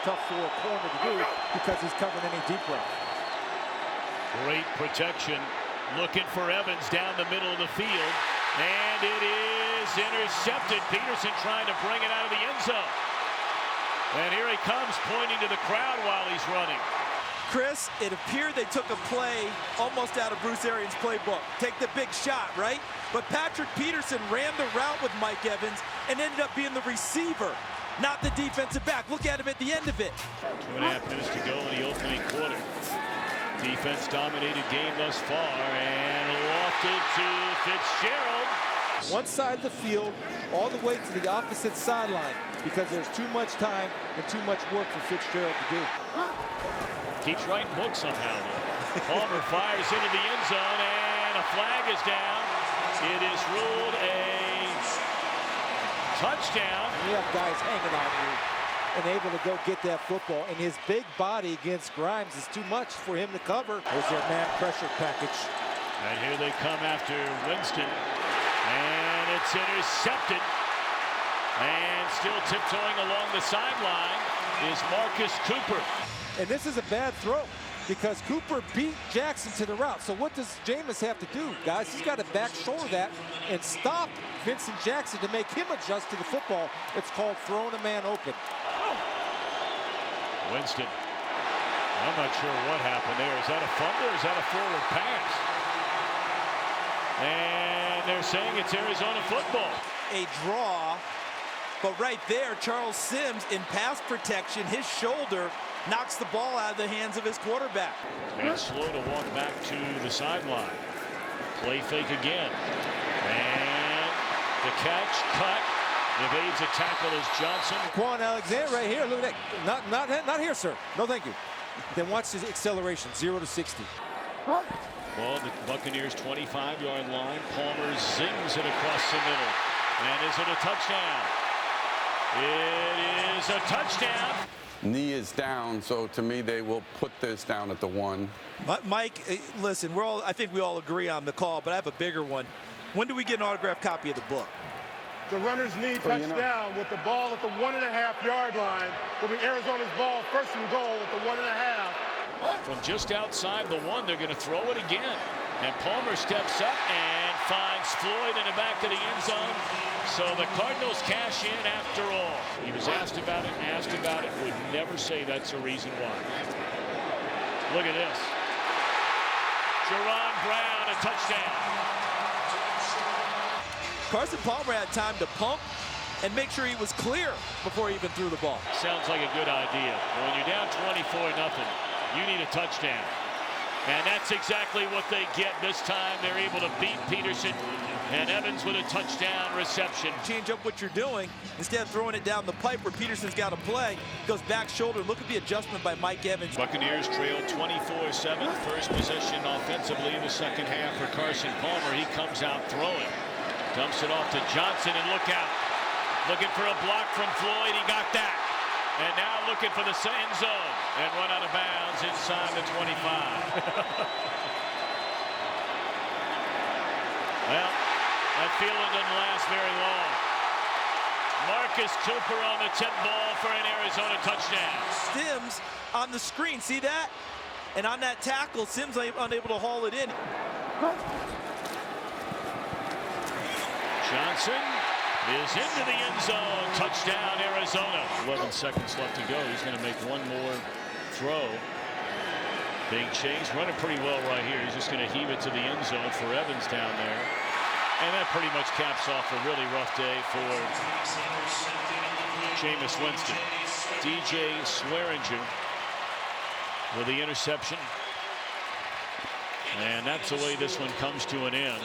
tough for a corner to do because he's covering any deep route. Great protection. Looking for Evans down the middle of the field. And it is intercepted. Peterson trying to bring it out of the end zone. And here he comes, pointing to the crowd while he's running. Chris, it appeared they took a play almost out of Bruce Arians' playbook. Take the big shot, right? But Patrick Peterson ran the route with Mike Evans and ended up being the receiver, not the defensive back. Look at him at the end of it. 2.5 minutes to go in the opening quarter. Defense dominated game thus far and lofted to Fitzgerald. One side of the field, all the way to the opposite sideline, because there's too much time and too much work for Fitzgerald to do. Keeps writing books somehow. Palmer fires into the end zone and a flag is down. It is ruled a touchdown. You have guys hanging on you and able to go get that football, and his big body against Grimes is too much for him to cover. There's their man pressure package. And here they come after Winston, and it's intercepted. And still tiptoeing along the sideline is Marcus Cooper. And this is a bad throw because Cooper beat Jackson to the route. So what does Jameis have to do, guys? He's got to back shoulder that and stop Vincent Jackson to make him adjust to the football. It's called throwing a man open. Winston. I'm not sure what happened there. Is that a fumble or is that a forward pass? And they're saying it's Arizona football. A draw, but right there, Charles Sims in pass protection, his shoulder knocks the ball out of the hands of his quarterback. And slow to walk back to the sideline. Play fake again. And the catch, cut. Evades a tackle is Johnson. Quan Alexander right here. Look at that. Not here, sir. No, thank you. Then watch his acceleration, 0 to 60. Well, the Buccaneers 25-yard line. Palmer zings it across the middle. And is it a touchdown? It is a touchdown. Knee is down, so to me they will put this down at the 1. Mike, listen, I think we all agree on the call, but I have a bigger one. When do we get an autographed copy of the book? The runner's knee touchdown with the ball at the 1.5-yard line. Will be Arizona's ball, first and goal at the 1.5. From just outside the 1, they're going to throw it again. And Palmer steps up and finds Floyd in the back of the end zone. So the Cardinals cash in after all. He was asked about it, would never say that's the reason why. Look at this. Jerron Brown, a touchdown. Carson Palmer had time to pump and make sure he was clear before he even threw the ball. Sounds like a good idea. When you're down 24-0, you need a touchdown. And that's exactly what they get this time. They're able to beat Peterson and Evans with a touchdown reception. Change up what you're doing. Instead of throwing it down the pipe where Peterson's got to play, goes back shoulder. Look at the adjustment by Mike Evans. Buccaneers trail 24-7. First possession offensively in the second half for Carson Palmer. He comes out throwing. Dumps it off to Johnson, and look out. Looking for a block from Floyd. He got that. And now looking for the end zone. And run out of bounds inside the 25. Well, that feeling doesn't last very long. Marcus Cooper on the tip ball for an Arizona touchdown. Sims on the screen. See that? And on that tackle, Sims unable to haul it in. Johnson is into the end zone. Touchdown, Arizona. 11 seconds left to go. He's going to make one more throw. Being chased, running pretty well right here. He's just going to heave it to the end zone for Evans down there. And that pretty much caps off a really rough day for Jameis Winston. DJ Swearinger with the interception. And that's the way this one comes to an end.